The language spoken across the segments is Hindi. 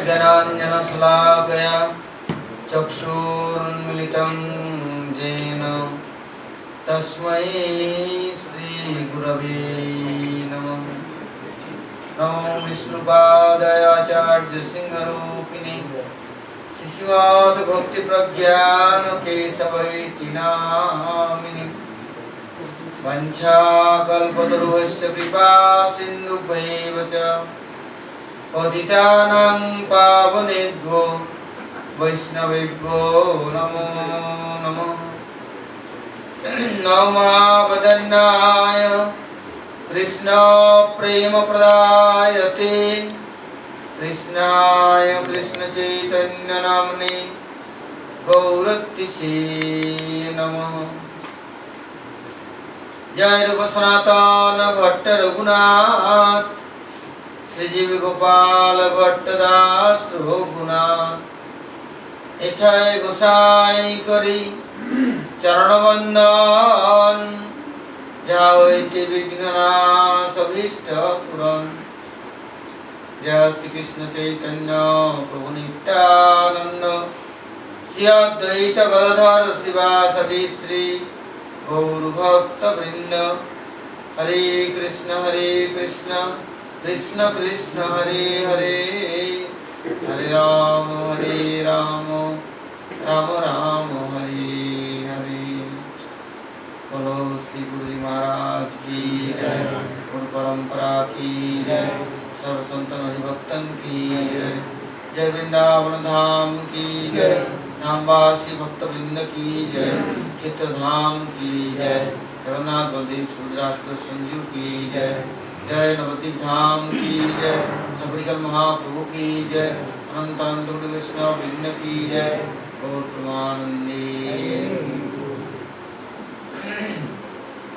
ज्ञानाञ्जनशलाकया चक्षुरुन्मिलितं येन तस्मै श्रीगुरवे नमः। नमो विष्णुपादाय आचार्यसिंहरूपिणे शिशिवातभक्तिप्रज्ञानकेशवैति नामिने वञ्चाकल्पतरुस्य कृपासिन्धुभैव च पतितानां पावनेभ्यो वैष्णवेभ्यो नमो नमः। नमः कृष्ण प्रेम प्रदायते कृष्णाय कृष्ण चैतन्य नामने गौरतिसे नमः। जय रूप सनातन भट्ट रघुनाथ श्रीजीव गोपाल भट्ट दास रघुनाथ एछाय गोसाई करी चरण वंदन जावैते विघ्ननाश अभीष्ट पूरण। जय श्री कृष्ण चैतन्य प्रभु नित्यानंद श्री अद्वैत गदाधर शिवासदि श्री गौर भक्त वृंद। हरे कृष्ण कृष्ण कृष्ण हरे हरे हरे राम राम राम हरे हरे। बोलो श्री गुरु जी महाराज की जय, गुरु परंपरा की जय, सर्व संतन हरिभक्तन की जय, जय वृंदावन धाम की जय, धामवासी भक्त वृंद की जय, क्षेत्र धाम की जय, जगन्नाथ बलदेव सुभद्रा संजीव की जय, जय नवद्वीप धाम की जय, सबरीकल महाप्रभु की जय, अनंत अनंत वैष्णव वृंद की जय, गौर प्रेमानंदे।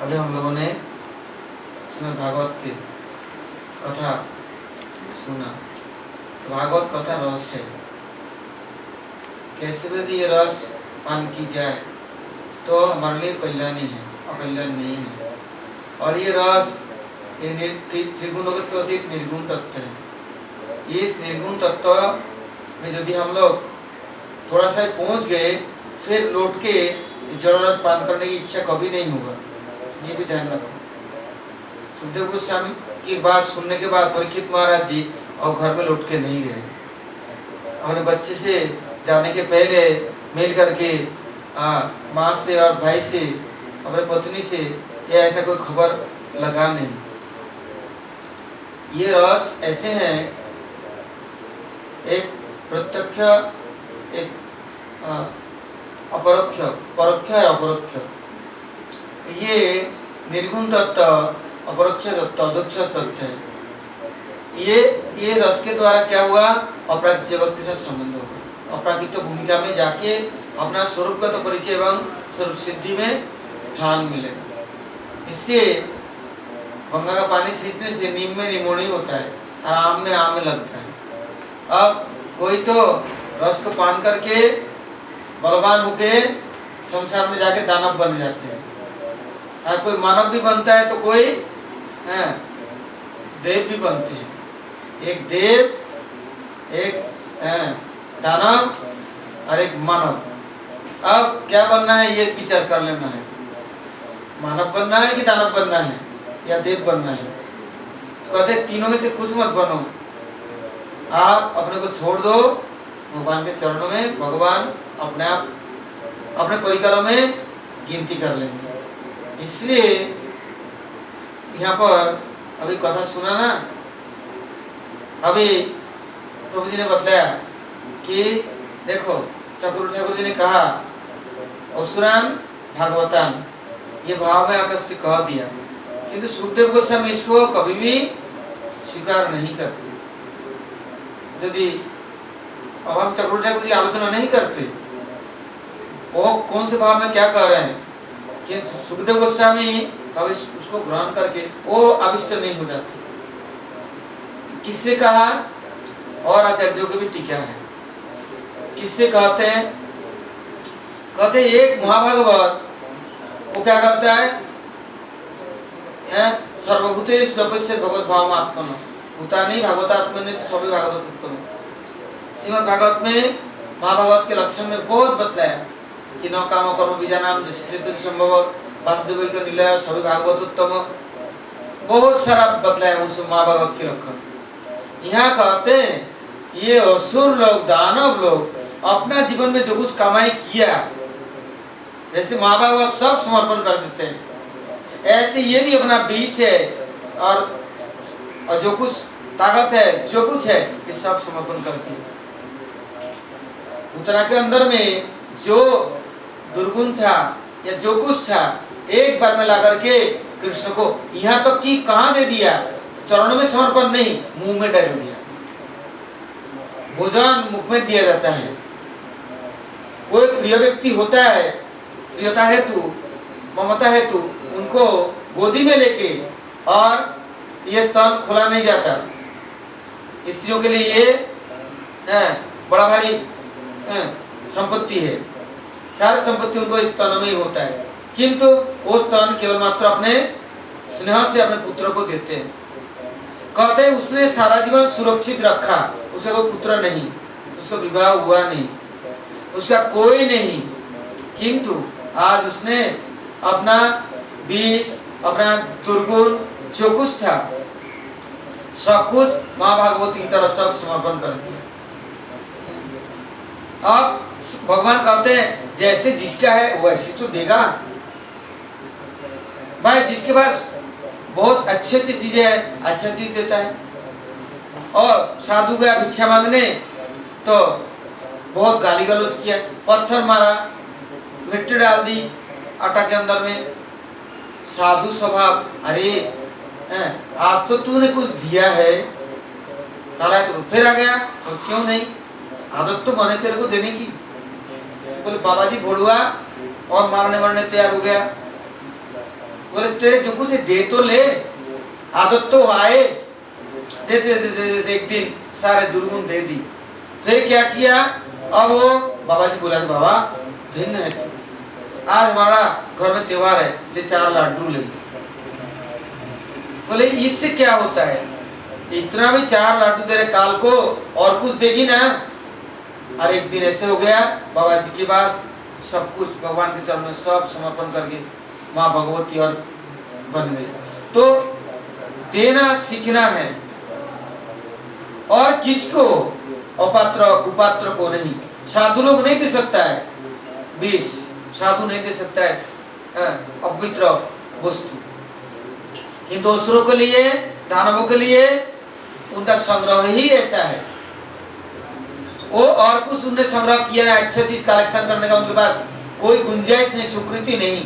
अभी हम लोगों ने श्रीमद् भागवत की कथा सुना। तो भागवत कथा रस है, कैसे भी ये रस पान की जाए तो हमारे लिए कल्याणी है, अकल्याण नहीं है। और ये रस ये त्रिगुणों के अतीत निर्गुण तत्व है। इस निर्गुण तत्व में यदि हम लोग थोड़ा सा पहुंच गए फिर लौट के जड़ रस पान करने की इच्छा कभी नहीं होगा, ये भी ध्यान रखो। सुखदेव गोस्वामी की बात सुनने के बाद परीक्षित महाराज जी और घर में लौट के नहीं गए। अपने बच्चे से जाने के पहले मिल करके माँ से और भाई से अपने पत्नी से ये ऐसा कोई खबर लगा नहीं। ये रस ऐसे हैं, एक प्रत्यक्ष एक अपरोक्ष, परोक्ष है अपरोक्ष। ये निर्गुण तत्व अपरोक्ष तत्व अदोक्ष तत्व है। ये रस के द्वारा क्या हुआ, अपराकृत जगत के साथ संबंध होगा। अपराकृत भूमिका में जाके अपना स्वरूपगत परिचय एवं स्वरूप सिद्धि में स्थान मिलेगा। इससे गंगा का पानी सींचने से नीम में निमोनी होता है, आम में लगता है। अब कोई तो रस को पान करके बलवान होके संसार में जाके दानव बन जाते हैं। कोई मानव भी बनता है तो कोई देव भी बनते हैं। एक देव, एक दानव और एक मानव। अब क्या बनना है ये विचार कर लेना है, मानव बनना है कि दानव बनना है या देव बनना है। कहते तीनों में से कुछ मत बनो, आप अपने को छोड़ दो भगवान के चरणों में, भगवान अपने आप अपने परिकरों में गिनती कर लेंगे। इसलिए यहाँ पर अभी कथा सुना ना, अभी प्रभु जी ने बतलाया कि देखो चक्रवर्ती ठाकुर जी ने कहा असुरान भागवतान, ये भाव में आकर्षित कह दिया, किंतु सुखदेव गोस्वामी इसको कभी भी स्वीकार नहीं करते। यदि अब हम चक्रवर्ती ठाकुर जी आलोचना नहीं करते, वो कौन से भाव में क्या कह रहे हैं कि सुखदेव गोस्वामी कभी उसको ग्रहण करके वो अविष्ट नहीं हो जाते। किसने कहा, और आचार्यों की भी टीका है। किससे कहते हैं, कहते एक महाभागवत वो क्या करता है, सर्वभूतेषु तपस्या भगवत भावमात्मन, होता नहीं भागवतात्मने से सभी भागवत उत्तम। श्रीमद् भागवत में महाभागवत के लक्षण में बहुत बतलाया कि न काम कर्म बीजानाम जैसे संभव वासुदेव का निलय सभी भागवत उत्तम, बहुत सारा बतलाया उस महाभागवत के लक्षण। यहाँ कहते हैं ये असुर लोग दानव लोग अपना जीवन में जो कुछ कमाई किया, जैसे महाभागवत सब समर्पण कर देते हैं, ऐसे ये भी अपना बीज है और जो कुछ ताकत है जो कुछ है ये सब समर्पण करती है। उत्तरा के अंदर में जो दुर्गुण था या जो कुछ था एक बार में ला करके कृष्ण को यहाँ तक कि कहाँ दे दिया, चरणों में समर्पण नहीं, मुंह में डाल दिया। भोजन मुख में दिया जाता है। कोई प्रिय व्यक्ति होता है, प्रियता हेतु ममता हेतु उनको गोदी में लेके और ये स्तन खोला नहीं जाता। स्त्रियों के लिए ये बड़ा भारी संपत्ति है, सारी संपत्ति उनको स्तन में ही होता है, किंतु वो स्तन केवल मात्र अपने स्नेह से अपने पुत्र को देते हैं। कहते हैं उसने सारा जीवन सुरक्षित रखा, उसका कोई पुत्र नहीं, उसका विवाह हुआ नहीं, उसका कोई नहीं, किंतु आज उसने अपना विष अपना दुर्गुण जो कुछ था सब कुछ माँ भागवती की तरह सब समर्पण कर दिया। अब भगवान कहते हैं जैसे जिसका है वैसे तो देगा भाई। जिसके पास बहुत अच्छी अच्छी चीजें हैं अच्छा चीज देता है, और साधु गया भिक्षा मांगने तो बहुत गाली गलौज किया, पत्थर मारा, मिट्टी डाल दी आटा के अंदर में। साधु स्वभाव, अरे आज तो तूने कुछ दिया है, कल आया तो फिर आ गया, तो क्यों नहीं, आदत तो बने तेरे को देने की। बोले बाबा जी भोड़ुआ और मारने मरने तैयार हो गया। बोले तेरे जो कुछ दे तो ले, आदत तो आए, दे दे दे दे दे एक दिन सारे दुर्गुण दे दी। फिर क्या किया, अब वो बाबा जी बोला बाबा धन्य है तू, आज हमारा घर में त्योहार है, ले 4 लड्डू ले। बोले इससे क्या होता है, इतना भी 4 लड्डू दे रहे, काल को और कुछ देगी ना। और एक दिन ऐसे हो गया बाबा जी के पास सब कुछ भगवान के चरणों में सब समर्पण करके माँ भगवती और बन गई। तो देना सीखना है, और किसको, अपात्र कुपात्र को नहीं। साधु लोग नहीं दे सकता है विष, साधु नहीं दे सकता है अपवित्र वस्तु, किंतु असुरों के लिए दानवों के लिए उनका संग्रह ही ऐसा है। वो और कुछ उन्होंने संग्रह किया ना, अच्छा चीज कलेक्शन करने का उनके पास कोई गुंजाइश नहीं, स्वीकृति नहीं।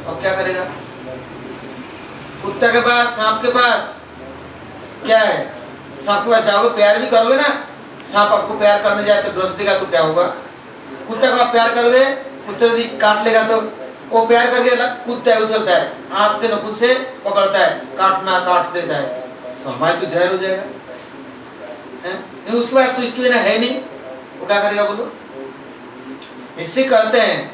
अब क्या करेगा, कुत्ता के पास सांप के पास क्या है, सांप के पास जाओगे प्यार भी करोगे ना, सांप आपको प्यार करने जाए तो डस देगा तो क्या होगा। कुत्ता को आप प्यार करोगे, कुत्ते यदि काट लेगा तो वो प्यार करके कूदता है, उछलता है, हाथ से नकुल से पकड़ता है, काटना काट देता है, तो हमारे तो जहर हो जाएगा। नहीं उसके पास तो इसके बिना है नहीं, वो क्या करेगा बोलो। इससे कहते हैं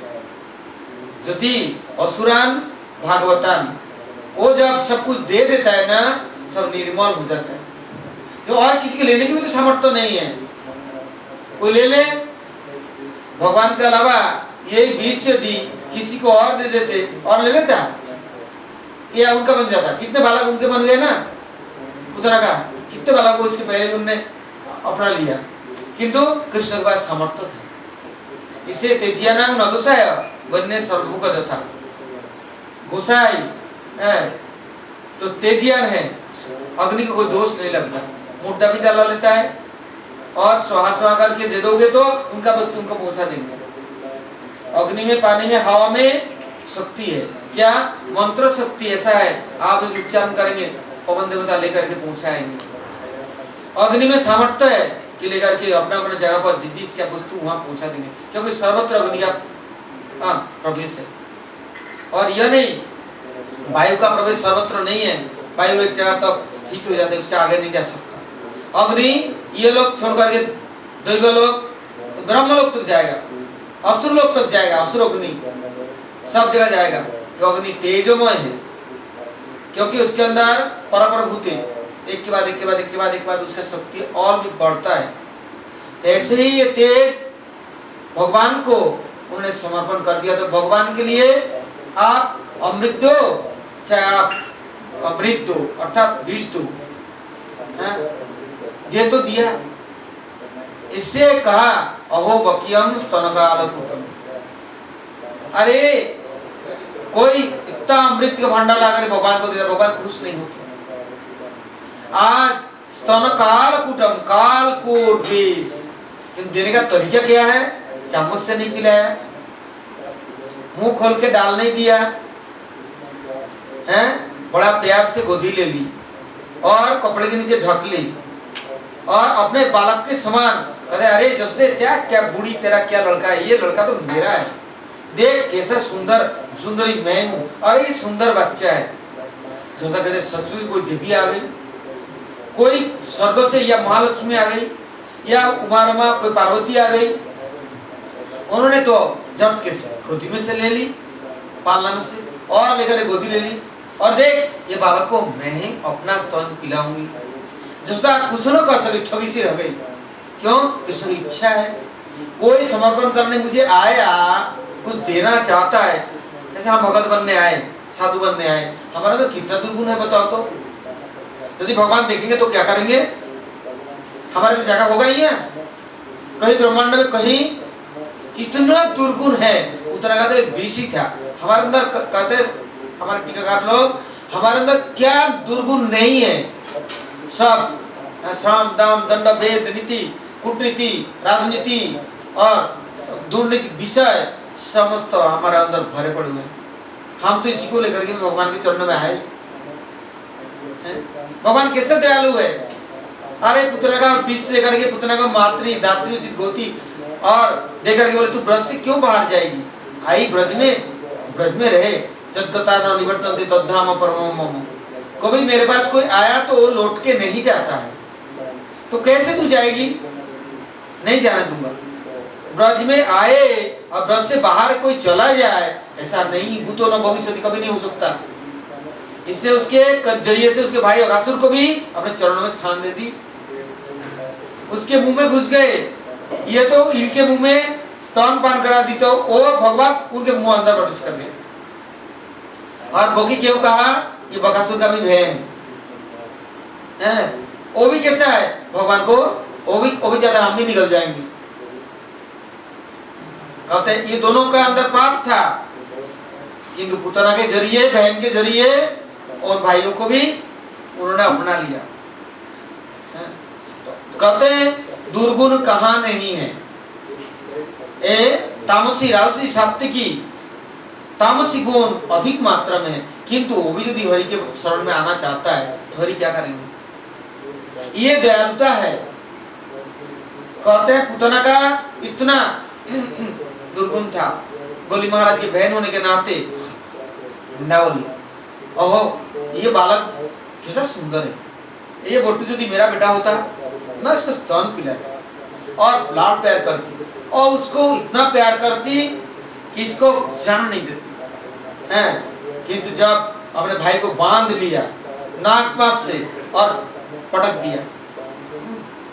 यदि असुरान भागवतान, वो जब सब कुछ दे देता है ना सब निर्मल हो जाता है। जो और किसी के लेने की भी तो सामर्थ्य नहीं है, कोई ले ले, भगवान के अलावा यही विष यदि किसी को और दे देते और ले लेता, ये उनका बन जाता। कितने बालक उनके बन गए ना, पुतना का कितने बालक उसके पहले उनने अपना लिया, किंतु कृष्ण के पास सामर्थ्य था। इसे तेजियानांग न गोसाय बनने सर्वभूक था। गोसाई तो तेजियान है, अग्नि को कोई दोष नहीं लगता, मुद्दा भी डाला लेता है और सुहा करके दे दोगे तो उनका वस्तु उनको पहुंचा देंगे। अग्नि में, पानी में, हवा में शक्ति है, क्या मंत्र शक्ति ऐसा है, आप यदि उच्चारण करेंगे पवन देवता लेकर के पहुंचाएंगे। अग्नि में सामर्थ्य है कि लेकर के अपना अपना जगह पर जिस क्या वस्तु वहां पहुंचा देंगे, क्योंकि सर्वत्र अग्नि का प्रवेश है। और यह नहीं वायु का प्रवेश सर्वत्र नहीं है, वायु एक जगह तक स्थित हो जाता है, उसके आगे नहीं जा सकता। अग्नि ये लोग छोड़ करके दैवलोक ब्रह्मलोक तक जाएगा, असुर लोक तक जाएगा, असुर अग्नि सब जगह जाएगा। तो अग्नि तेजोमय है, क्योंकि उसके अंदर परब्रह्म भूति एक के बाद एक के बाद एक के बाद एक के बाद उसका शक्ति और भी बढ़ता है। ऐसे ही ये तेज भगवान को उन्होंने समर्पण कर दिया। तो भगवान के लिए आप अमृत दो चाहे आप अमृत दो अर्थात विष दो, दे तो दिया। इससे कहा अहो बकियम स्तनकालकूटम। अरे कोई इतना अमृत का भंडार लाकर भगवान को देता, भगवान खुश नहीं होते। आज स्तनकालकूटम कालकूट विष देने का तरीका क्या है? चम्मच से नहीं पिलाया, मुंह खोल के डाल नहीं दिया है, बड़ा प्यार से गोदी ले ली और कपड़े के नीचे ढक ली और अपने बालक के समान कहते अरे जसने क्या क्या बूढ़ी तेरा क्या लड़का है, ये लड़का तो मेरा है, देख कैसा सुंदर सुंदरी मैं हूँ, अरे ये सुंदर बच्चा है। जोधा कहते ससुर कोई देवी आ गई, कोई स्वर्ग से या महालक्ष्मी आ गई या उमा रमा कोई पार्वती आ गई, उन्होंने तो झट के गोदी में से ले ली, पालना में से और लेकर गोदी ले ली और देख ये बालक को मैं ही अपना स्तन पिलाऊंगी। जसदा कुछ न कर सके, ठगी सी रह गई। क्यों? कृष्ण की इच्छा है, कोई समर्पण करने मुझे आया, कुछ देना चाहता है, जैसे हम भगत बनने आए, साधु बनने आए, हमारा तो कितना दुर्गुण है बताओ तो। यदि भगवान देखेंगे तो क्या करेंगे? हमारे लिए जगह होगा ही है कहीं ब्रह्मांड में, कहीं कितना दुर्गुण है उतना कहते विष ही था हमारे अंदर। कहते हमारे टीकाकार लोग हमारे अंदर क्या दुर्गुण नहीं है, सब साम दाम दंड भेद नीति कूटनीति राजनीति और दुर्नीति विषय समस्त हमारे अंदर भरे पड़े हुए हैं। हम तो इसी को लेकर के भगवान के चरणों में आए। भगवान कैसे दयालु है। अरे पुत्र का विष लेकर के पुत्र का मातृ दात्री उचित गोती और देकर के बोले तू ब्रज से क्यों बाहर जाएगी, आई ब्रज में रहे। जद्दता न निवर्तन्ते तद्धाम परमो मम। कभी मेरे पास कोई आया तो लौट के नहीं जाता है, तो कैसे तू जाएगी? नहीं जाने दूंगा। ब्रज में आए और ब्रज से बाहर कोई चला जाए ऐसा नहीं, भूतो न भविष्यति कभी नहीं हो सकता। इसलिए उसके जरिए से उसके भाई अगासुर को भी अपने चरणों में स्थान दे दी। उसके मुंह में घुस गए, ये तो इनके मुंह में स्तन पान करा दी, तो वो भगवान उनके मुंह अंदर प्रवेश कर गए। और बोकी क्यों कहा ये बकासुर का भी बहन है, वो भी कैसा है भगवान को, वो भी ज्यादा हम भी निकल जाएंगे। कहते ये दोनों का अंदर पाप था, किंतु पुतना के जरिए बहन के जरिए और भाइयों को भी उन्होंने अपना लिया। तो कहते हैं दुर्गुण कहाँ नहीं है। ए तामसी राजसी सात्विकी तामसी गुण अधिक मात्रा में है, किंतु वो भी यदि हरि के शरण में आना चाहता है तो हरि क्या करेंगे? ये दयालुता है। कहते हैं पुतना का इतना दुर्गुण था, बोली महाराज की बहन होने के नाते ना बोली ओहो ये बालक कैसा सुंदर है, ये बोटू यदि मेरा बेटा होता मैं उसको स्तन पिलाता और लाड प्यार करती और उसको इतना प्यार करती कि इसको जान नहीं देती है। किंतु जब अपने भाई को बांध लिया नाक पास से और पटक दिया,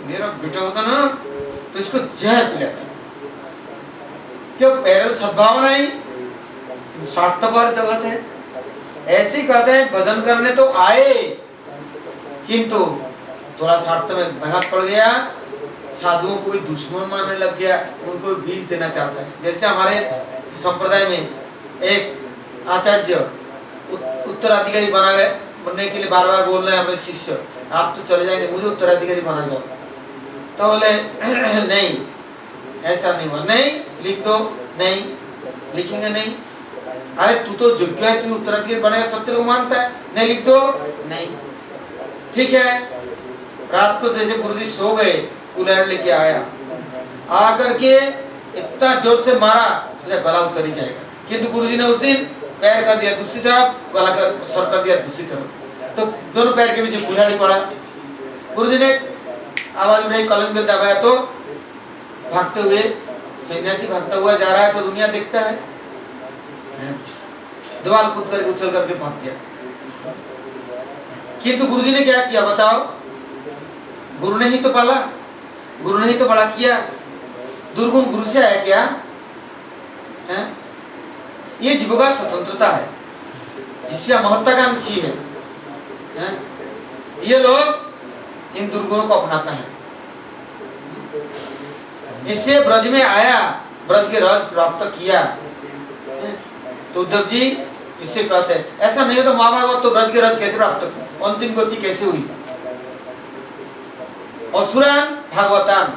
मेरा बेटा होता ना तो इसको जहर पिलाता। क्यों? पहले सद्भाव नहीं, स्वार्थपर जगत है। ऐसे ही कहते हैं भजन करने तो आए किंतु थोड़ा स्वार्थ में भगात पड़ गया, साधुओं को भी दुश्मन मानने लग गया, उनको भी बीज देना चाहता है। जैसे हमारे संप्रदाय में एक आचार्य उत्तराधिकारी बनने के लिए बार बार बोल रहे हैं अपने शिष्य आप तो चले जाएंगे, मुझे उत्तराधिकारी बना जाओ। तो बोले नहीं ऐसा नहीं हुआ, नहीं लिख दो, नहीं लिखेंगे नहीं। अरे तू तो योग्य है, तू उत्तराधिकारी बनेगा, सत्य को मानता है, नहीं लिख दो, नहीं ठीक है। रात को जैसे गुरुजी सो गए, कुल्हाड़ लेके आया, आकर के इतना जोर से मारा सोचा गला उतर ही जाएगा, किंतु गुरुजी ने उस दिन पैर कर दिया दूसरी तरफ, गला कर सर कर दिया दूसरी तरफ, तो दोनों पैर के बीच कुल्हाड़ी पड़ा। गुरुजी ने आवाज उठाई, कलंक में दबाया तो भागते हुए सन्यासी भागता हुआ जा रहा है तो दुनिया देखता है, दीवार कूद करके उछल करके भाग गया। किंतु गुरुजी ने क्या किया बताओ? गुरु ने ही तो पाला, गुरु ने ही तो बड़ा किया। दुर्गुण गुरु से आया क्या है? ये जीवों का स्वतंत्रता है, जिसमें महत्वाकांक्षी है, ये लोग इन दुर्गुणों को अपनाता है। इससे ब्रज में आया, ब्रज के रस प्राप्त किया। तो उद्धव जी इससे कहते हैं ऐसा नहीं हो तो महाभागवत तो ब्रज के रस कैसे प्राप्त किया, अंतिम गति कैसे हुई? असुरान भागवतान,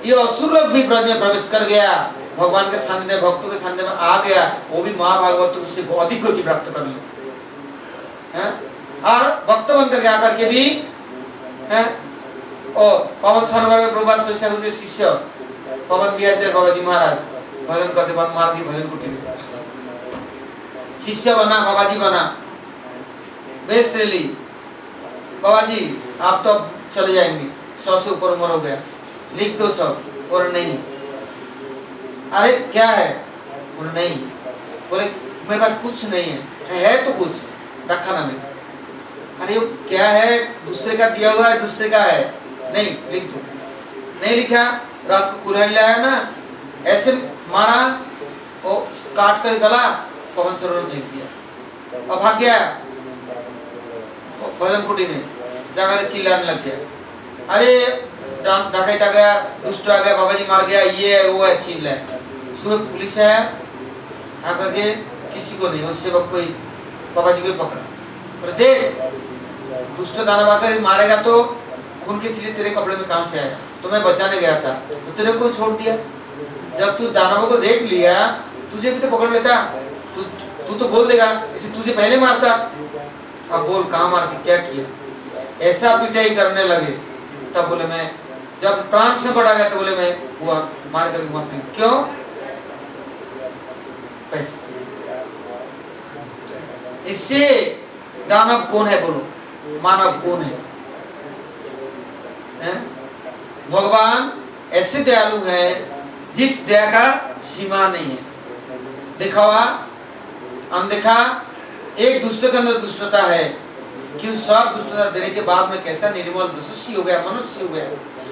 ये असुर लोग भी ब्रज में प्रवेश कर गया, भगवान के सामने भक्तों के सामने में आ गया, वो भी महाभागवत से अधिक गति प्राप्त कर लिया। और भक्त बन करके आकर के भी और पवन सरोवर में प्रभुपाद श्रेष्ठ ठाकुर के शिष्य पवन बिहारी बाबा जी महाराज भजन करते मारती भजन कुटी में शिष्य बना, बाबा जी बना। बेस रेली बाबा जी आप तो चले जाएंगे, 100 से ऊपर उम्र हो गया, लिख दो सब। और नहीं, अरे क्या है? और नहीं, बोले मेरे पास कुछ नहीं है तो कुछ रखा ना मेरे। अरे वो क्या है? दूसरे का दिया हुआ है, दूसरे का है, नहीं लिख दो। नहीं लिखा, रात को कुल्हाड़ी लाया ना, ऐसे मारा, वो काट कर गला, पवन सरोवर नहीं दिया और भाग गया भजन कुटी में, जाकर चिल्लाने लग गया। अरे डकैत आ गया, दुष्ट आ गया, बाबा जी मार गया, ये है वो है, चिल्ला है। सुबह पुलिस आया, आकर के किसी को नहीं, उस सेवक को ही बाबा जी को पकड़ा। बोले देख, दुष्ट दानव आकर मारेगा तो खून के छींटे तेरे कपड़े में कहां से आया? तो मैं बचाने गया था, तो तेरे को छोड़ दिया। जब तू दानवों को देख लिया, तुझे भी तो पकड़ लेता। तू तो बोल देगा इसे तुझे पहले मारता। अब बोल कहां मार के क्या किया? ऐसा पिटाई करने लगे। तब बोले मैं, जब प्राण संकट आ गया तो बोले मैं हुआ मार कर हुआ। क्यों? पैसे। इससे दानव कौन है बोलो, मानव कौन है? भगवान ऐसे दयालु है जिस दया का सीमा नहीं है। दिखावा, अनदेखा, एक दूसरे के अंदर दुष्टता है कि सब दुष्टता देने के बाद में कैसा निर्मल यशस्वी हो गया, मनुष्य हो गया।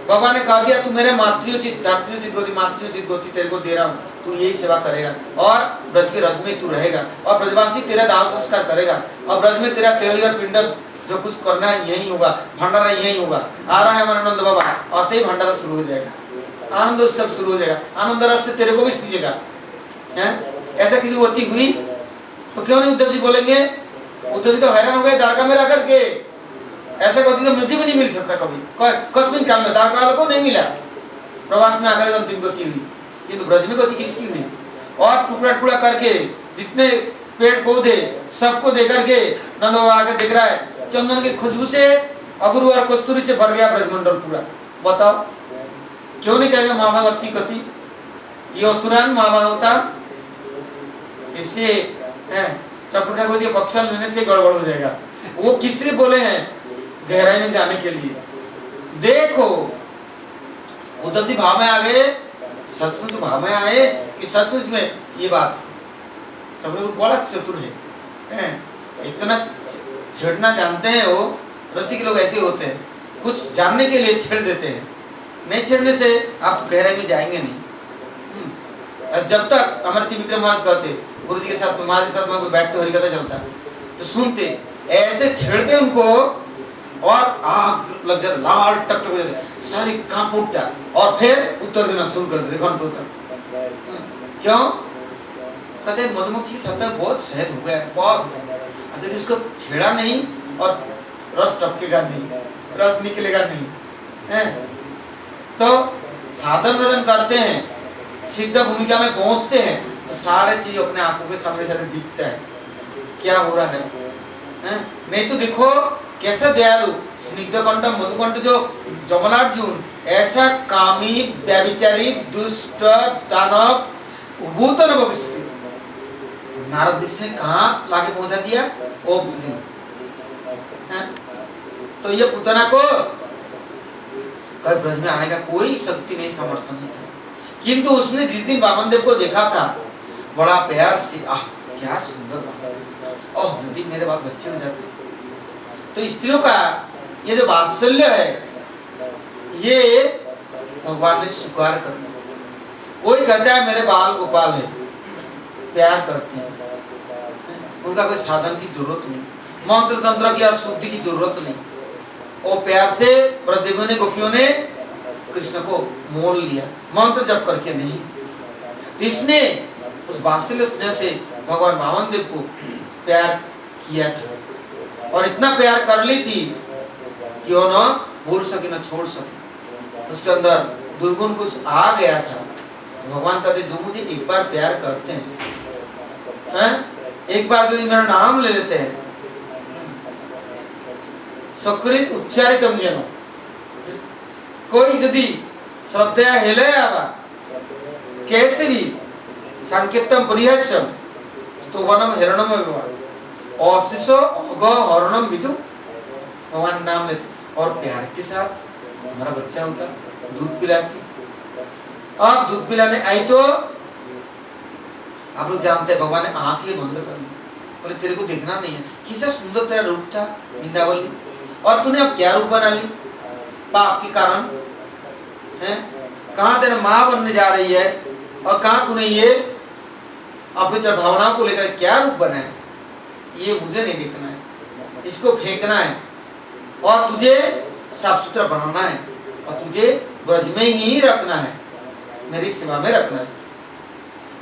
भगवान ने कहा दिया तू मेरे मातृयोचित दातृयोचित गोती मातृयोचित गोती तेरे को दे रहा हूँ, तू यही सेवा करेगा और ब्रज के रज में तू रहेगा और ब्रजवासी तेरा दाह संस्कार करेगा और ब्रज में तेरा 13 पिंड जो कुछ करना है यही होगा, भंडारा यही होगा। आ रहा है आनंद बाबा, आते ही भंडारा शुरू हो जाएगा, आनंद उत्सव शुरू हो जाएगा, आनंद रस से तेरे को भी सींचेगा। ऐसा किसी होती हुई तो क्यों नहीं उद्धव जी बोलेंगे? उद्धव जी तो हैरान हो गए द्वारका में रह करके, ऐसा गति तो मुझे भी नहीं मिल सकता कभी, कस्मिन काल में द्वारका वालों को नहीं मिला। प्रवास में आकर अंतिम गति हुई, किंतु ब्रज में गति किसकी हुई? और टुकड़ा टुकड़ा करके जितने पेड़ पौधे सबको दे करके नंद बाबा आकर देख रहा है, चंदन की खुशबू से अगरू और कस्तूरी से भर गया ब्रजमंडल पूरा। बताओ क्यों नहीं कहेगा महाभागवत की गति? ये असुरान महाभागवता, इससे चकुटा को दिया पक्षल लेने से गड़बड़ हो जाएगा। वो किससे बोले हैं? गहराई में जाने के लिए। देखो उद्धव जी भाव में आ गए, सचमुच भाव में आए कि सचमुच में ये बात सब लोग बड़ा चतुर है, इतना छेड़ना जानते हैं। वो रसिक लोग ऐसे होते हैं, कुछ जानने के लिए छेड़ देते हैं, नहीं छेड़ने से आप गहराई में जाएंगे नहीं। जब तक अमर विक्रम महाराज कहते गुरु जी के साथ महाराज के साथ में बैठते हरिकथा चलता तो सुनते, ऐसे छेड़ते उनको और आग लग जाता, लाल टक टक हो जाता, सारी कांप उठता और फिर उत्तर देना शुरू कर देते घंटों तक। क्यों? कहते हैं मधुमक्खी की छत्ता में बहुत शहद हो गया, बहुत अच्छा, इसको छेड़ा नहीं और रस टपकेगा नहीं, रस निकलेगा नहीं है। तो साधन वजन करते हैं, सिद्ध भूमिका में पहुंचते हैं तो सारे चीज अपने आंखों के सामने सारे दिखता है क्या हो रहा है। नहीं तो देखो कैसा दयालु स्निग्ध कंठ मधुकंठ जो जमलार्जुन, ऐसा कामी व्यभिचारी दुष्ट दानव उभूत न भविष्य। नारद ने कहा लाके पहुंचा दिया ओ भजन। तो ये पुतना को कभी ब्रज में आने का कोई शक्ति नहीं, सामर्थ्य नहीं था, किंतु उसने जिस दिन वामन देव को देखा था बड़ा प्यार से, आह क्या सुंदर बात, ओह यदि मेरे बाप बच्चे हो जाते, तो स्त्रियों का ये जो वात्सल्य है ये भगवान ने स्वीकार कर लिया। कोई कहता है मेरे बाल गोपाल है, प्यार करते हैं, उनका कोई साधन की जरूरत नहीं, मंत्र तंत्र की और शुद्धि की जरूरत नहीं, वो प्यार से ब्रजदेवियों ने गोपियों ने कृष्ण को मोल लिया, मंत्र जप करके नहीं। तो इसने उस वात्सल्य स्नेह से भगवान वामन देव को प्यार किया था और इतना प्यार कर ली थी कि वो न भूल सके न छोड़ सके। उसके अंदर दुर्गुण कुछ आ गया था। भगवान कहते जो मुझे एक बार प्यार करते हैं, एक बार यदि मेरा नाम ले लेते हैं, सकृत उच्चारितम जेनो, कोई यदि श्रद्धया हेले आवा कैसे भी संकेतम परिहस्यम स्तुवनम हिरणम विवा औशिषो अग हरणम विदु, भगवान नाम लेते और प्यार के साथ हमारा बच्चा होता, दूध पिलाती। अब दूध पिलाने आई तो आप लोग जानते हैं भगवान ने आंखें बंद कर दी, बोले तेरे को देखना नहीं है, कितना सुंदर तेरा रूप था वृंदावली, और तूने अब क्या रूप बना ली पाप के कारण है। कहाँ तेरा माँ बनने जा रही है और कहाँ तूने ये अपवित्र भावनाओं को लेकर क्या रूप बनाया, ये मुझे नहीं देखना है, इसको फेंकना है और तुझे साफ सुथरा बनाना है और तुझे ब्रज में ही रखना है, मेरी सेवा में रखना है।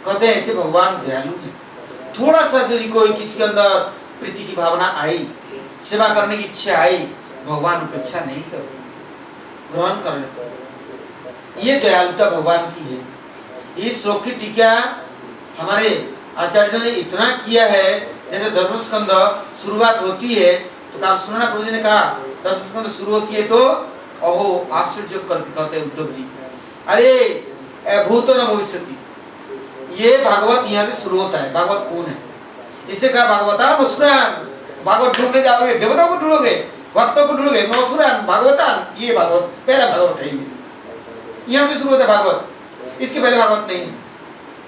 कहते हैं ऐसे भगवान दयालु है। थोड़ा सा यदि कोई किसी के अंदर प्रीति की भावना आई, सेवा करने की इच्छा आई, भगवान उपेक्षा नहीं करते, ग्रहण कर लेते। ये दयालुता भगवान की है। इस श्लोक की टीका हमारे आचार्यों ने इतना किया है, जैसे दशम स्कंद शुरुआत होती है तो कहा सुनना, प्रभु जी ने कहा दशम स्कंद शुरू होती है तो अहो आश्चर्य करके कहते हैं उद्धव जी, अरे भूतो न भविष्यति, ये भागवत यहाँ से शुरू होता है। भागवत कौन है? इसे कहा भागवतान असुरान, भागवत ढूंढने जाओगे देवताओं को ढूंढोगे, भक्तों को ढूंढोगे, असुरान भागवतान, ये भागवत पहला भागवत है, यहाँ से शुरू होता है भागवत, इसके पहले भागवत नहीं है।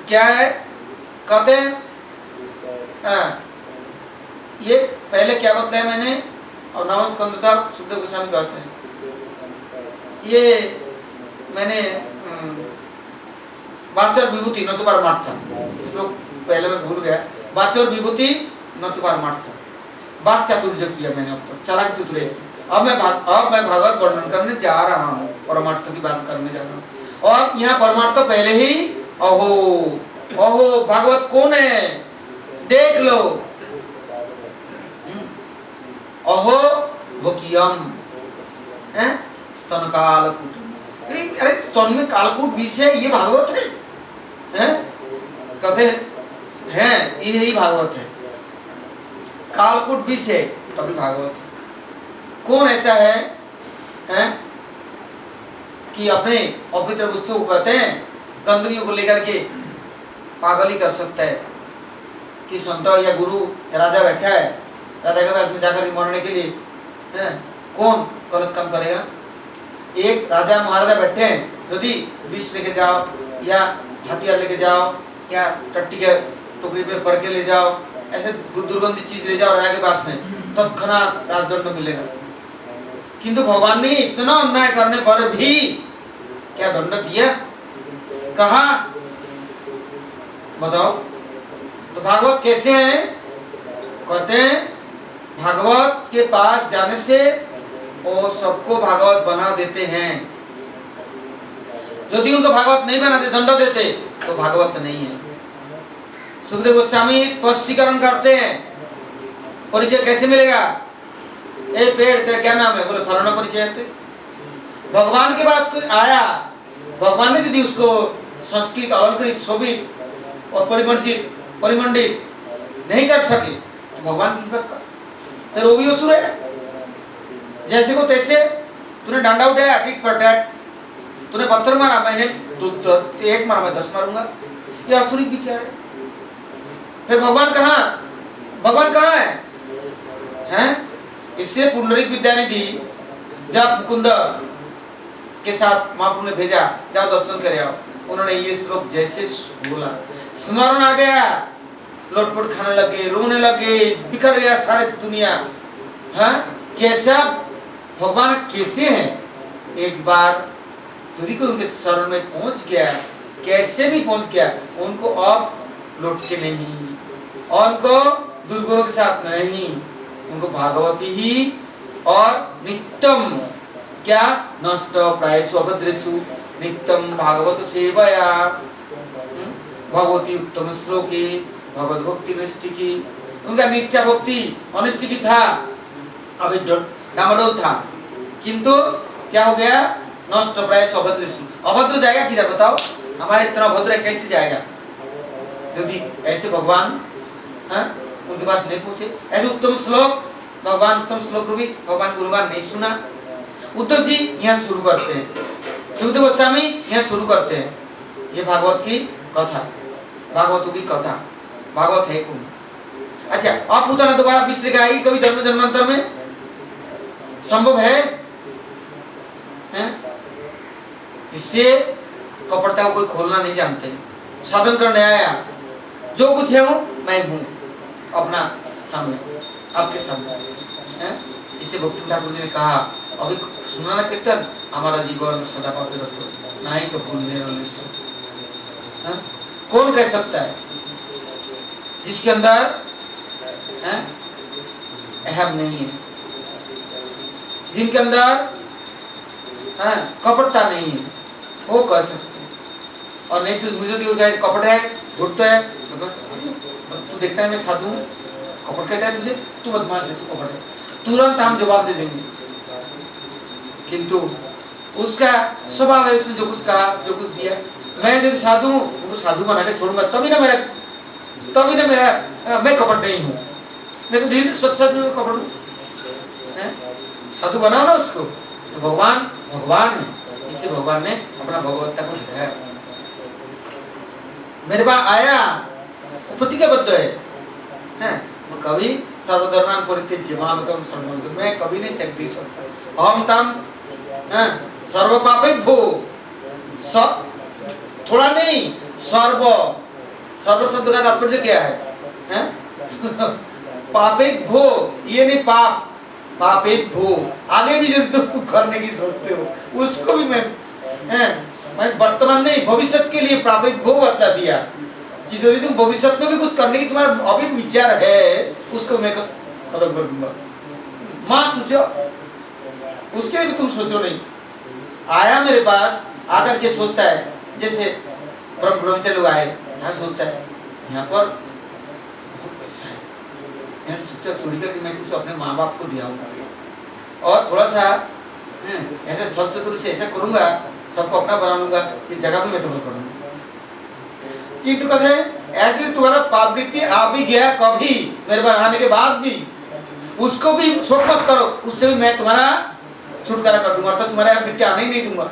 क्या है कहते हैं ये पहले क्या बताया मैंने, और नवम स्कंद था शुद्ध गोस्वामी कहते हैं ये मैंने वाचर विभूति न तो परमार्थ था, श्लोक पहले मैं भूल गया, वाचर विभूति न तो परमार्थ था, बात चातुर्य किया मैंने, अब तक चालाक चतुर्य की। अब मैं भागवत वर्णन करने जा रहा हूँ, परमार्थ की बात करने जा रहा हूँ। और यहाँ परमार्थ पहले ही अहो अहो भागवत कौन है देख लो, अहो वकियम स्तन कालकूट, अरे स्तन में कालकूट विष है, ये भागवत है? कहते हैं यही भागवत है, कालकूट विष है तभी भागवत है। कौन ऐसा है कि अपने अपवित्र वस्तु को कहते हैं गंदगी को लेकर के पागल ही कर सकता है कि संत या गुरु या राजा बैठा है, राजा के पास में जाकर के मरने के लिए कौन गलत काम करेगा? एक राजा महाराजा बैठे हैं, यदि विष लेके जाओ या हथियार लेके जाओ या टट्टी के टुकड़ी पे भर के ले जाओ, ऐसे दुर्गंधी चीज ले जाओ राजा के पास में, तत्क्षणात राजदंड मिलेगा। किंतु भगवान ने इतना अन्याय करने पर भी क्या दंड दिया? कहा बताओ? तो भागवत कैसे है? कहते हैं भागवत के पास जाने से वो सबको भागवत बना देते हैं। यदि उनको भागवत नहीं बनाते, दंड देते, तो भागवत नहीं है। सुखदेव गोस्वामी स्पष्टीकरण करते हैं, परिचय कैसे मिलेगा? ए पेड़ तेरा क्या नाम है? बोले फलाना परिचय है। भगवान के पास कोई आया, भगवान ने यदि उसको संस्कृत अलंकृत शोभित और परिमंडित नहीं कर सके तो भगवान किस बात का? फिर वो भी असुर है। जैसे को तैसे तूने डांडा उठाया टिट फॉर टैट, तूने पत्थर मारा, मैंने एक मारा, मैं 10 मारूंगा, ये असुरिक विचार है। फिर भगवान कहाँ है? इससे पुंडरीक विद्यानिधि जब मुकुंद के साथ महाप्रभु ने भेजा, जाओ दर्शन करे आओ, उन्होंने ये श्लोक जैसे बोला, स्मरण आ गया, लोटपोट खाने लगे, रोने लगे, बिखर गया सारी दुनिया। कैसा भगवान कैसे हैं, एक बार यदि कोई उनके शरण में पहुंच गया, कैसे भी पहुंच गया, उनको अब लौट के नहीं, और उनको दुर्गुणों के साथ नहीं, उनको भागवती ही और नित्यम क्या नष्ट प्रायसु अभद्रेषु नित्यम भागवत सेवया भगवती उत्तम श्लोकी भगवत भक्ति निष्ठिकी। उनका निष्ठा भक्ति अनिष्ठिकी था, अभी डामाडोल था, किंतु क्या हो गया, नष्ट प्रायसु अभद्रेषु। अभद्र जाएगा किधर बताओ, हमारे इतना भद्र है कैसे जाएगा यदि ऐसे भगवान उनके पास नहीं पूछे। ऐसे उत्तम श्लोक भगवान, उत्तम श्लोक रूपी भगवान गुणगान नहीं सुना। उद्धव जी यहाँ शुरू करते हैं, सुखदेव गोस्वामी यहाँ शुरू करते हैं, ये भागवत की कथा, भागवतों की कथा, भागवत है कौन। अच्छा, अब पूतना दोबारा विश्व आएगी कभी जन्म जन्मांतर में, संभव है? इससे कपटता को कोई खोलना नहीं जानते। साधन करने आया, जो कुछ है हूँ मैं हूँ अपना सामने, आपके सामने। इससे भक्ति ठाकुर जी ने कहा, अभी सुना ना कीर्तन, हमारा जीवन सदा पाते रहते ना ही तो भूलने कौन कह सकता है जिसके अंदर अहम नहीं है, जिनके अंदर कपटता नहीं है, वो कह सकते हैं। और नहीं तो मुझे भी जाए कपट है, झूठ है, तू देखता है मैं साधु हूँ, कपट कहता है तुझे, तू बदमाश है, तू कपट है, तुरंत हम जवाब दे देंगे। किंतु उसका स्वभाव है, उसने जो कुछ कहा, जो कुछ दिया, मैं यदि साधु हूँ, साधु बना के छोड़ूंगा तभी ना मेरा मैं कपट नहीं हूँ, मैं तो धीरे सच में कपट हूँ। साधु बनाओ ना उसको, तो भगवान है, इससे भगवान ने अपना भगवत्ता को दिखाया। मेरे पास आया, प्रतिज्ञाबद्ध है, कभी सर्वधर्मान परित्यज्य मामेकं शरणं व्रज, मैं कभी नहीं त्याग दे सकता। हम तम सर्व पापेभ्यो, सब थोड़ा नहीं, सर्व शब्द का तात्पर्य क्या है? पापेभ्यो, ये नहीं पाप, पापेभ्यो आगे भी जो तुम करने की सोचते हो उसको भी मैं वर्तमान में भविष्य के लिए पापेभ्यो बतला दिया कि यदि तुम भविष्य में भी कुछ करने की तुम्हारा अभी विचार है, उसको मैं खत्म कर दूंगा। माँ सोचो, उसके भी तुम सोचो नहीं। आया मेरे पास, आकर के सोचता है, जैसे ब्रह्मचारी लोग आए, यहाँ सोचता है यहाँ पर बहुत पैसा है, यहाँ सोचता चोरी करके मैं कुछ अपने माँ बाप को दिया हूँ और थोड़ा सा ऐसे सब चतुर से ऐसा करूंगा, सबको अपना बना लूंगा, ये जगह भी मैं दखल करूंगा। किंतु कभी ऐसे तुम्हारा पाप वृत्ति आ भी गया, कभी मेरे पास आने के बाद भी उसको भी शोक मत करो, उससे भी मैं तुम्हारा छुटकारा कर दूंगा, अर्थात तुम्हारे यहाँ वृत्ति आने ही नहीं दूंगा।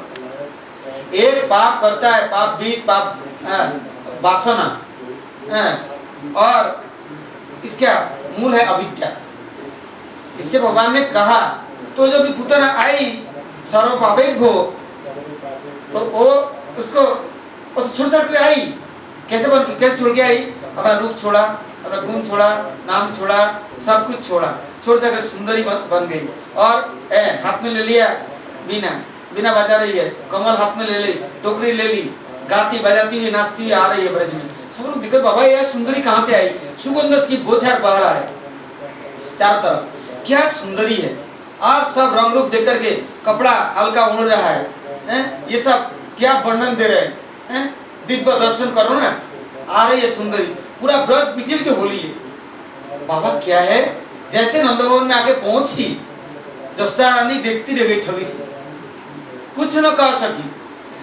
एक पाप करता है, पाप बीज, पाप वासना, और इसका मूल है अविद्या। इससे भगवान ने कहा, तो जो भी पुतना आई सर्व पापेभ्यो, तो वो उसको छोड़ के आई, कैसे छोड़ के आई? अपना रूप छोड़ा, अपना गुण छोड़ा, नाम छोड़ा, सब कुछ छोड़ा, छोड़ कर सुंदरी बन गई। और हाथ में ले लिया बीना बजा रही है, कमल हाथ में ले ली, टोकरी ले ली, गाती बजाती हुई नाचती हुई आ रही है ब्रज में। सब लोग दिक्कत, बाबा यह सुंदरी कहाँ से आई? सुगंध की बोछार बह रहा है चारों तरफ, क्या सुंदरी है। और सब रंग रूप देख करके कपड़ा हल्का उड़ रहा है, ये सब क्या वर्णन दे रहे हैं? दिव्य दर्शन करो ना, आ रही है सुंदरी, पूरा ब्रज पीछे पीछे होली है। बाबा क्या है? जैसे नंदभवन में आके पहुंची, जसोदा रानी देखती रह गई ठगी से, कुछ न कह सकी।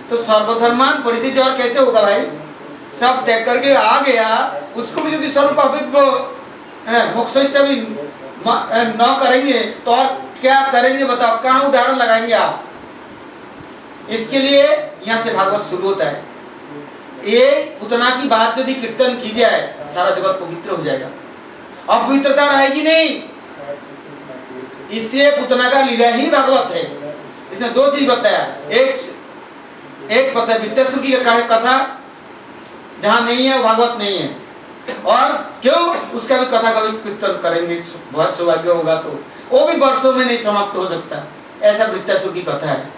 तो सर्वधर्मान परित्यज्य और कैसे होगा भाई? सब त्याग करके आ गया, उसको भी यदि सर्व पापेभ्यो मोक्ष से भी न करेंगे तो और क्या करेंगे बताओ? कहाँ उदाहरण लगाएंगे आप? इसके लिए यहाँ से भागवत शुरू होता है। ये पुतना की बात यदि कीर्तन की जाए, सारा जगत पवित्र हो जाएगा, अपवित्रता रहेगी नहीं। इसलिए पुतना का लीला ही भागवत है। इसने दो चीज बताया, एक बताया विद्यासुर की कथा, जहां नहीं है भागवत नहीं है, और क्यों उसका भी कथा कभी कीर्तन करेंगे, बहुत सौभाग्य होगा तो वो भी वर्षों में नहीं समाप्त हो सकता। ऐसा वृत्तासुर की कथा है,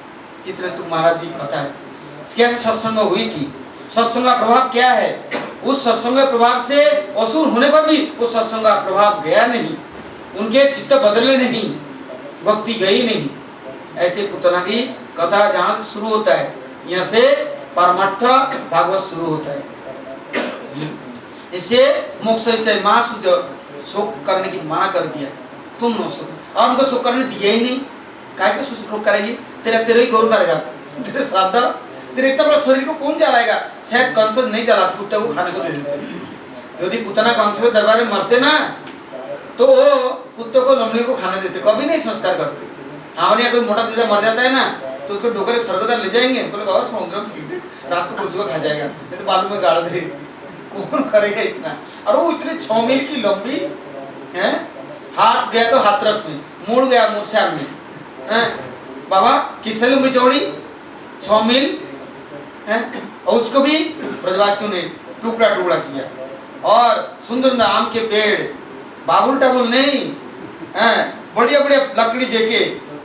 चित्रकेतु महाराज जी की कथा है। कैसे सत्संग हुई थी, सत्संग का प्रभाव क्या है, उस सत्संग के प्रभाव से असुर होने पर भी उस सत्संग का प्रभाव गया नहीं, उनके चित्त बदले नहीं, भक्ति गई नहीं। ऐसे पुतना की कथा जहाँ से शुरू होता है, यहाँ से परमार्थ भागवत शुरू होता है। इससे मोक्ष से माँ शोक करने की मना कर दिया, तुम न शोक, और उनको शोक करने दिया ही नहीं। काय को शोक करेगी, तेरे ही गौरव करेगा, तेरे श्राद्ध, तेरे इतना बड़ा शरीर को कौन जलाएगा। शायद कंस नहीं जलाते, कुत्ते को खाने को दे देते। यदि पुतना कंस के दरबार में मरते ना, तो वो कुत्तों को लोमड़ी को खाना देते, कभी नहीं संस्कार करते। हमारे यहाँ कोई मोटा दीदा मर जाता है ना, तो उसको ढोकर स्वर्गदार ले जाएंगे, बोले बाबा समुद्र में फेंक दे, रात को कुछ खा जाएगा, नहीं तो बालू में गाड़ दे। कौन करेगा इतना। और वो इतने 6 मील की लंबी है, हाथ गया तो हाथरस में, मुड़ गया मूर्छा में है। बाबा किससे लंबी चौड़ी 6 मील है, और उसको भी ब्रजवासियों ने टुकड़ा टुकड़ा किया। और सुंदर आम के पेड़, बाबुल टाबुल नहीं है, बढ़िया बढ़िया लकड़ी देके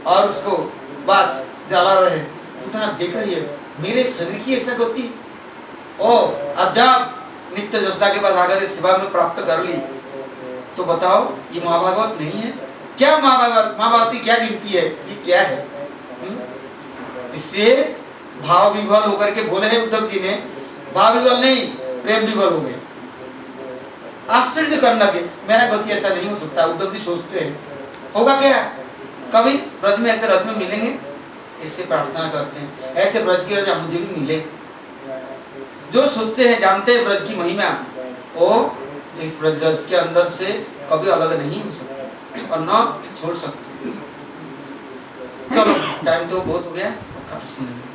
और उसको बस जला रहे। उतना देख रही है, मेरे शरीर की ऐसा गति। ओ अब जब नित्य जसदा के पास आकर इस सेवा में प्राप्त कर ली, तो बताओ ये महाभागवत नहीं है क्या? महाभागवत की क्या गिनती है, ये क्या है? इसलिए भाव विभल होकर के बोले हैं उद्धव जी ने, भाव विभल नहीं प्रेम विभल हो गए। आश्चर्य करना के मेरा गति ऐसा नहीं हो सकता। उद्धव जी सोचते हैं होगा क्या, कभी ब्रज में ऐसे रज में मिलेंगे, इससे प्रार्थना करते हैं ऐसे ब्रज की रजा मुझे भी मिले। जो सोचते हैं जानते हैं ब्रज की महिमा, वो इस ब्रज के अंदर से कभी अलग नहीं हो सकते और न छोड़ सकते। चलो टाइम तो बहुत हो गया, कल सुनेंगे।